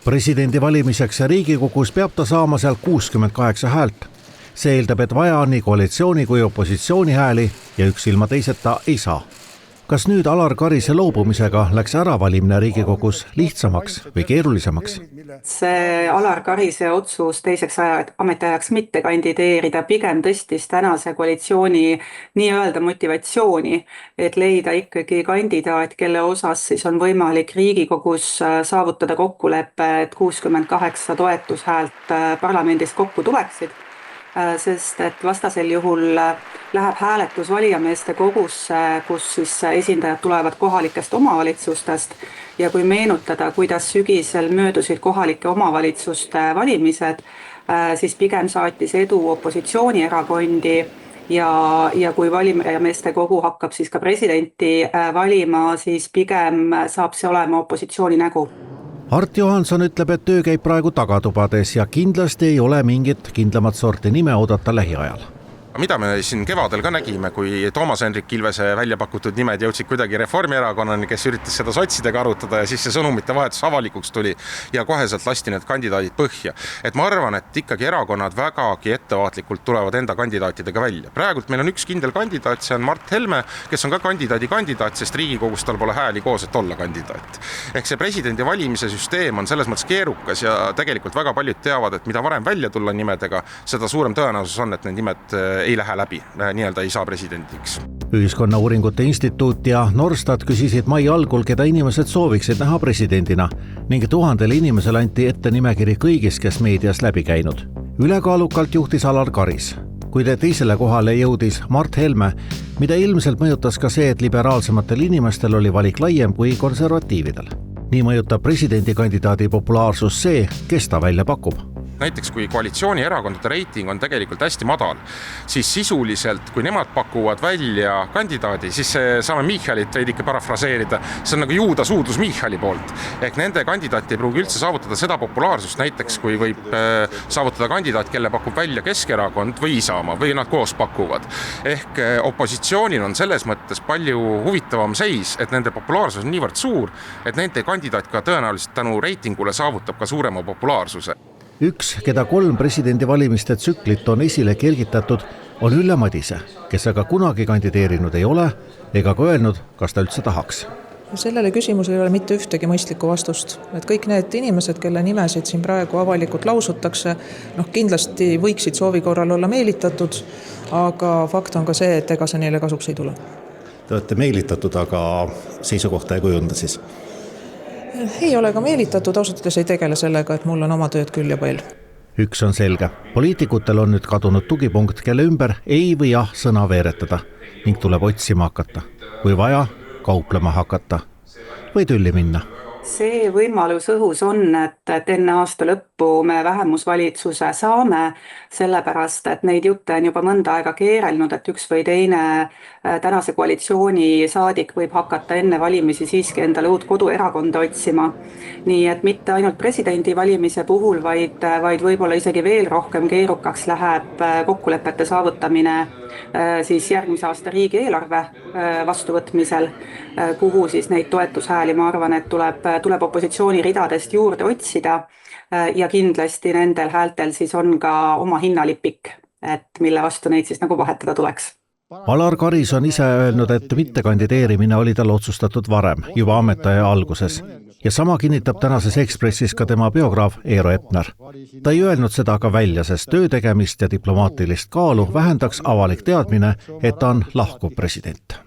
Presidendi valimiseks Riigikogus peab ta saama seal 68 häält. See eeldab, et vaja on nii koalitsiooni kui opositsiooni hääli ja üks ilma teiseta ei saa. Kas nüüd Alar Karise loobumisega läks äravalimine Riigikogus lihtsamaks või keerulisemaks? See Alar Karise otsus teiseks ametiajaks mitte kandideerida pigem tõstis tänase koalitsiooni nii-öelda motivatsiooni, et leida ikkagi kandidaat, kelle osas siis on võimalik Riigikogus saavutada kokkulepe, et 68 toetushäält parlamendis kokku tuleksid. Sest et vastasel juhul läheb hääletus valijameeste kogusse, kus siis esindajad tulevad kohalikest omavalitsustest ja kui meenutada, kuidas sügisel möödusid kohalike omavalitsuste valimised, siis pigem saatis edu opositsioonierakondi ja kui valijameeste kogu hakkab siis ka presidenti valima, siis pigem saab see olema opositsiooni nägu. Art Johanson ütleb, et töö käib praegu tagatubades ja kindlasti ei ole mingit kindlamat sorti nime oodata lähiajal. Mida me siin kevadel ka nägime, kui Toomas Hendrik Ilvese välja pakutud nimed jõudsid kuidagi Reformierakonnani, kes üritas seda sotsidega arutada ja siis see sõnumite vahetus avalikuks tuli ja koheselt lasti need kandidaadid põhja. Et ma arvan, et ikkagi erakonnad vägagi ettevaatlikult tulevad enda kandidaatidega välja. Praegult meil on üks kindel kandidaat, see on Mart Helme, kes on ka kandidaat, sest Riigikogus tal pole hääli koos, et olla kandidaat. Ehk see presidendi valimise süsteem on selles mõttes keerukas ja tegelikult väga paljud teavad, et mida varem välja tulla nimedega, seda suurem tõenäosus on, et need nimed ei lähe läbi, nii-öelda ei saa presidendiks. Ühiskonnauuringute Instituut ja Norstat küsisid mai algul, keda inimesed sooviksid näha presidendina ning 1000 inimesele anti ette nimekiri kõigis, kes meedias läbi käinud. Ülekaalukalt juhtis Alar Karis, kuid teisele kohale jõudis Mart Helme, mida ilmselt mõjutas ka see, et liberaalsematel inimestel oli valik laiem kui konservatiividel. Nii mõjutab presidendikandidaadi populaarsus see, kes ta välja pakub. Näiteks kui koalitsioonierakondade reiting on tegelikult hästi madal, siis sisuliselt, kui nemad pakuvad välja kandidaadi, siis saame Michalit veidike parafraseerida, see on nagu Juuda suudlus Michali poolt. Ehk nende kandidaat ei pruugi üldse saavutada seda populaarsust, näiteks kui võib saavutada kandidaat, kelle pakub välja Keskerakond või Isamaa või nad koos pakuvad. Ehk opositsioonil on selles mõttes palju huvitavam seis, et nende populaarsus on niivõrd suur, et nende kandidaat ka tõenäoliselt tänu reitingule saavutab ka suurema populaarsuse. Üks, keda 3 presidendivalimiste tsüklit on esile kergitatud, on Ülle Madise, kes aga kunagi kandideerinud ei ole ega ka öelnud, kas ta üldse tahaks. Sellele küsimusele ei ole mitte ühtegi mõistlikku vastust. Et kõik need inimesed, kelle nimesid siin praegu avalikult lausutakse, kindlasti võiksid soovi korral olla meelitatud, aga fakt on ka see, et ega see neile kasuks ei tule. Te olete meelitatud, aga seisukohta ei kujunda siis? Ei ole ka meelitatud, ausalt ei tegele sellega, et mul on oma tööd küll ja palju. Üks on selge. Poliitikutel on nüüd kadunud tugipunkt, kelle ümber ei või jah sõna veeretada ning tuleb otsima hakata. Kui vaja, kauplema hakata või tülli minna. See võimalus õhus on, et enne aasta lõppu me vähemusvalitsuse saame, sellepärast, et neid jutte on juba mõnda aega keerelnud, et üks või teine tänase koalitsiooni saadik võib hakata enne valimisi siiski endale uut koduerakonda otsima. Nii et mitte ainult presidendi valimise puhul, vaid võib-olla isegi veel rohkem keerukaks läheb kokkulepete saavutamine siis järgmise aasta riigieelarve vastuvõtmisel, kuhu siis neid toetushääli, ma arvan, et tuleb opositsiooni ridadest juurde otsida ja kindlasti nendel häältel siis on ka oma hinnalipik, et mille vastu neid siis nagu vahetada tuleks. Alar Karis on ise öelnud, et mitte kandideerimine oli tal otsustatud varem, juba ametiaja alguses. Ja sama kinnitab tänases Ekspressis ka tema biograaf Eero Epner. Ta ei öelnud seda ka välja, sest töö tegemist ja diplomaatilist kaalu vähendaks avalik teadmine, et ta on lahkuv president.